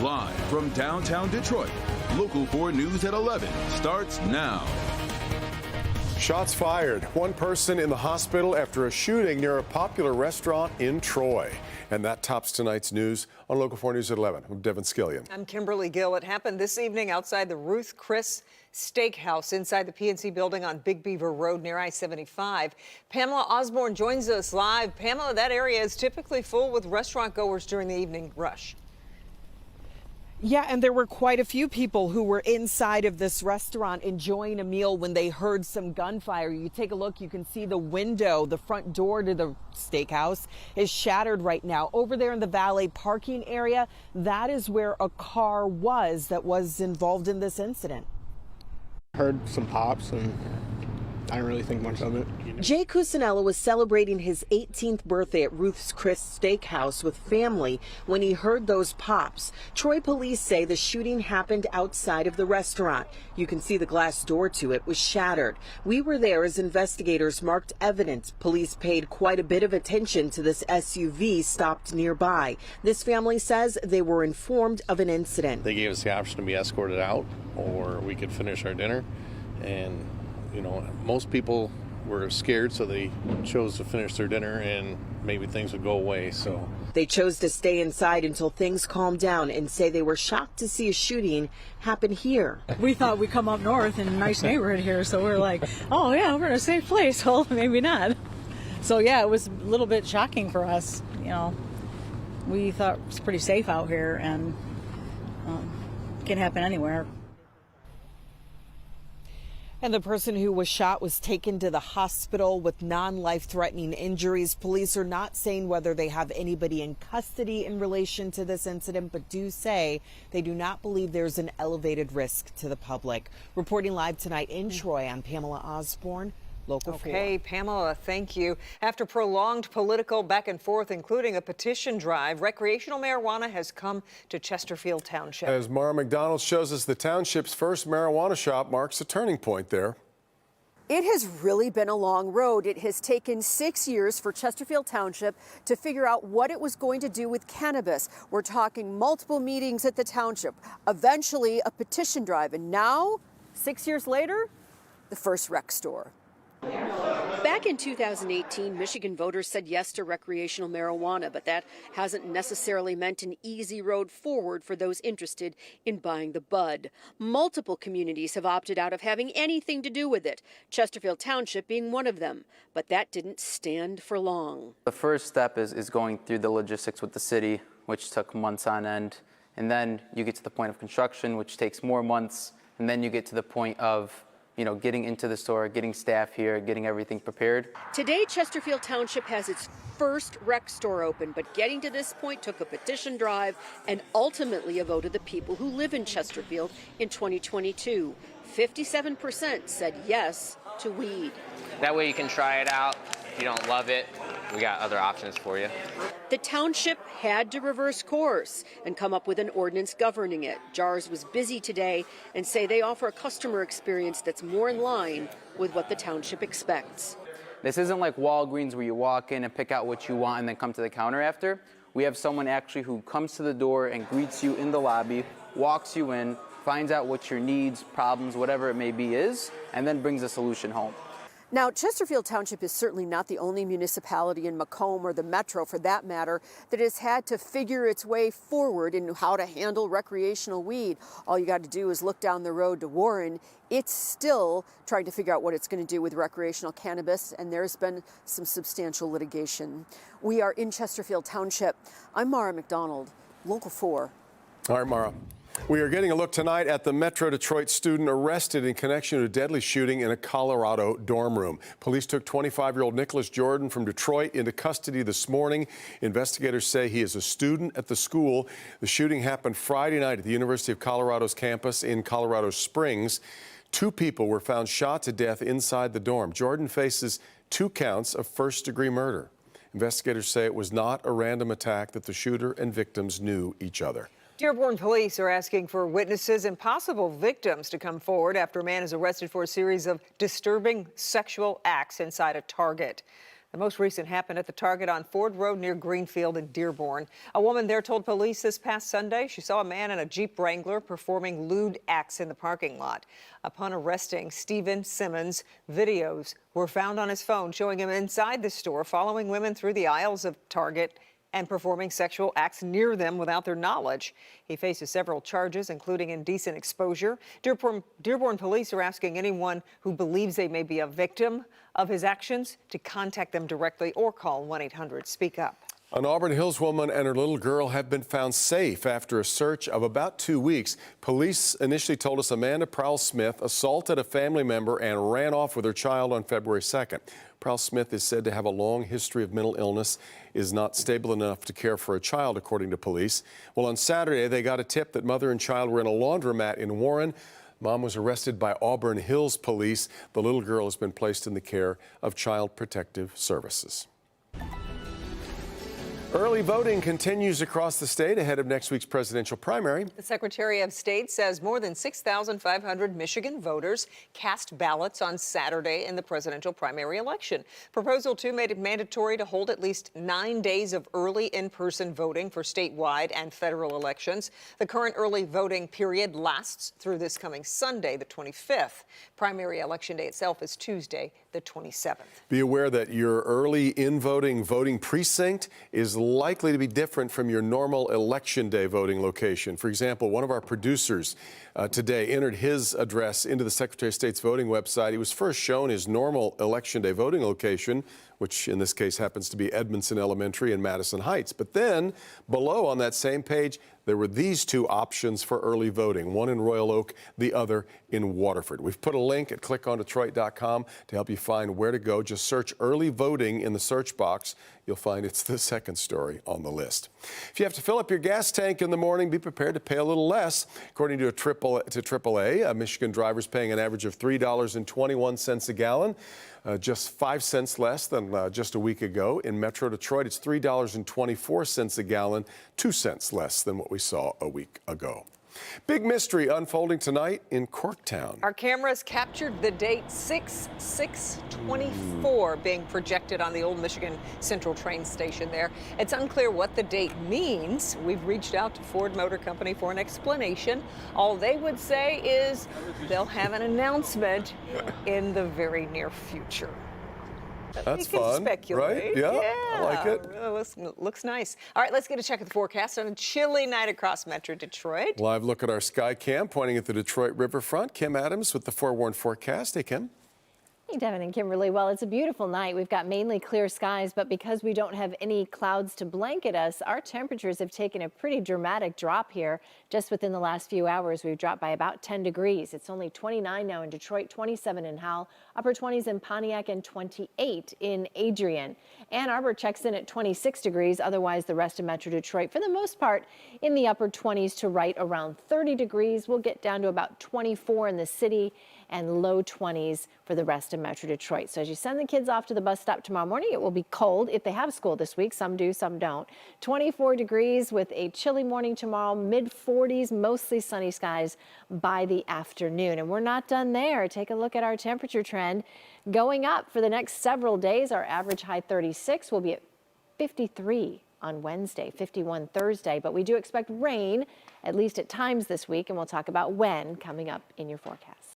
Live from downtown Detroit, Local 4 News at 11 starts now. Shots fired. One person in the hospital after a shooting near a popular restaurant in Troy. And that tops tonight's news on Local 4 News at 11. I'm Devin Skillion. I'm Kimberly Gill. It happened this evening outside the Ruth Chris Steakhouse inside the PNC building on Big Beaver Road near I-75. Pamela Osborne joins us live. Pamela, that area is typically full with restaurant goers during the evening rush. Yeah, and there were quite a few people who were inside of this restaurant enjoying a meal when they heard some gunfire. You take a look, you can see the window, the front door to the steakhouse is shattered right now. Over there in the valet parking area, that is where a car was that was involved in this incident. Heard some pops and I didn't really think much of it. Jay Cusinella was celebrating his 18th birthday at Ruth's Chris Steakhouse with family when he heard those pops. Troy police say the shooting happened outside of the restaurant. You can see the glass door to it was shattered. We were there as investigators marked evidence. Police paid quite a bit of attention to this SUV stopped nearby. This family says they were informed of an incident. They gave us the option to be escorted out or we could finish our dinner. And, you know, most people were scared, so they chose to finish their dinner and maybe things would go away. So they chose to stay inside until things calmed down and say they were shocked to see a shooting happen here. We thought we'd come up north in a nice neighborhood here, so we're like, oh yeah, we're in a safe place. Well, maybe not. So yeah, it was a little bit shocking for us. You know, we thought it was pretty safe out here, and it can happen anywhere. And the person who was shot was taken to the hospital with non-life-threatening injuries. Police are not saying whether they have anybody in custody in relation to this incident, but do say they do not believe there's an elevated risk to the public. Reporting live tonight in Troy, I'm Pamela Osborne. Local 4. Okay, Pamela, thank you. After prolonged political back and forth, including a petition drive, recreational marijuana has come to Chesterfield Township. As Mara McDonald shows us, the township's first marijuana shop marks a turning point there. It has really been a long road. It has taken 6 years for Chesterfield Township to figure out what it was going to do with cannabis. We're talking multiple meetings at the township, eventually a petition drive, and now, 6 years later, the first rec store. Back in 2018, Michigan voters said yes to recreational marijuana, but that hasn't necessarily meant an easy road forward for those interested in buying the bud. Multiple communities have opted out of having anything to do with it, Chesterfield Township being one of them. But that didn't stand for long. The first step is going through the logistics with the city, which took months on end. And then you get to the point of construction, which takes more months. And then you get to the point of getting into the store, getting staff here, getting everything prepared. Today, Chesterfield Township has its first rec store open, but getting to this point took a petition drive and ultimately a vote of the people who live in Chesterfield in 2022. 57% said yes to weed. That way you can try it out. If you don't love it, we got other options for you. The township had to reverse course and come up with an ordinance governing it. JARS was busy today and say they offer a customer experience that's more in line with what the township expects. This isn't like Walgreens where you walk in and pick out what you want and then come to the counter after. We have someone actually who comes to the door and greets you in the lobby, walks you in, finds out what your needs, problems, whatever it may be is, and then brings a solution home. Now, Chesterfield Township is certainly not the only municipality in Macomb or the Metro, for that matter, that has had to figure its way forward in how to handle recreational weed. All you got to do is look down the road to Warren. It's still trying to figure out what it's going to do with recreational cannabis, and there's been some substantial litigation. We are in Chesterfield Township. I'm Mara McDonald, Local 4. All right, Mara. We are getting a look tonight at the Metro Detroit student arrested in connection to a deadly shooting in a Colorado dorm room. Police took 25-year-old Nicholas Jordan from Detroit into custody this morning. Investigators say he is a student at the school. The shooting happened Friday night at the University of Colorado's campus in Colorado Springs. 2 people were found shot to death inside the dorm. Jordan faces 2 counts of first-degree murder. Investigators say it was not a random attack, that the shooter and victims knew each other. Dearborn police are asking for witnesses and possible victims to come forward after a man is arrested for a series of disturbing sexual acts inside a Target. The most recent happened at the Target on Ford Road near Greenfield in Dearborn. A woman there told police this past Sunday she saw a man in a Jeep Wrangler performing lewd acts in the parking lot. Upon arresting Stephen Simmons, videos were found on his phone showing him inside the store following women through the aisles of Target and performing sexual acts near them without their knowledge. He faces several charges, including indecent exposure. Dearborn police are asking anyone who believes they may be a victim of his actions to contact them directly or call 1-800-SPEAK-UP. An Auburn Hills woman and her little girl have been found safe after a search of about 2 weeks. Police initially told us Amanda Prowse-Smith assaulted a family member and ran off with her child on February 2nd. Prowse-Smith is said to have a long history of mental illness, is not stable enough to care for a child, according to police. Well, on Saturday, they got a tip that mother and child were in a laundromat in Warren. Mom was arrested by Auburn Hills police. The little girl has been placed in the care of Child Protective Services. Early voting continues across the state ahead of next week's presidential primary. The Secretary of State says more than 6,500 Michigan voters cast ballots on Saturday in the presidential primary election. Proposal 2 made it mandatory to hold at least 9 days of early in-person voting for statewide and federal elections. The current early voting period lasts through this coming Sunday, the 25th. Primary election day itself is Tuesday, the 27th. Be aware that your early voting precinct is likely to be different from your normal election day voting location. For example, one of our producers today entered his address into the Secretary of State's voting website. He was first shown his normal election day voting location, which in this case happens to be Edmondson Elementary in Madison Heights. But then below on that same page, there were these two options for early voting, one in Royal Oak, the other in Waterford. We've put a link at clickondetroit.com to help you find where to go. Just search early voting in the search box. You'll find it's the second story on the list. If you have to fill up your gas tank in the morning, be prepared to pay a little less. According to AAA, Michigan drivers paying an average of $3.21 a gallon. Just 5 cents less than just a week ago. In Metro Detroit, it's $3.24 a gallon, 2 cents less than what we saw a week ago. Big mystery unfolding tonight in Corktown. Our cameras captured the date 6/6/24 being projected on the old Michigan Central train station there. It's unclear what the date means. We've reached out to Ford Motor Company for an explanation. All they would say is they'll have an announcement in the very near future. That's fun, speculate. right? Yeah, I like it. Really looks nice. All right, let's get a check of the forecast on a chilly night across Metro Detroit. Live look at our sky cam pointing at the Detroit riverfront. Kim Adams with the forewarned forecast. Hey, Kim. Hey, Devin and Kimberly. Well, it's a beautiful night. We've got mainly clear skies, but because we don't have any clouds to blanket us, our temperatures have taken a pretty dramatic drop here. Just within the last few hours, we've dropped by about 10 degrees. It's only 29 now in Detroit, 27 in Howell, upper 20s in Pontiac, and 28 in Adrian. Ann Arbor checks in at 26 degrees. Otherwise, the rest of Metro Detroit, for the most part, in the upper 20s to right around 30 degrees. We'll get down to about 24 in the city and low 20s for the rest of Metro Detroit. So as you send the kids off to the bus stop tomorrow morning, it will be cold if they have school this week. Some do, some don't. 24 degrees with a chilly morning tomorrow, mid-40s, mostly sunny skies by the afternoon. And we're not done there. Take a look at our temperature trend. Going up for the next several days, our average high 36 will be at 53 on Wednesday, 51 Thursday. But we do expect rain, at least at times this week, and we'll talk about when coming up in your forecast.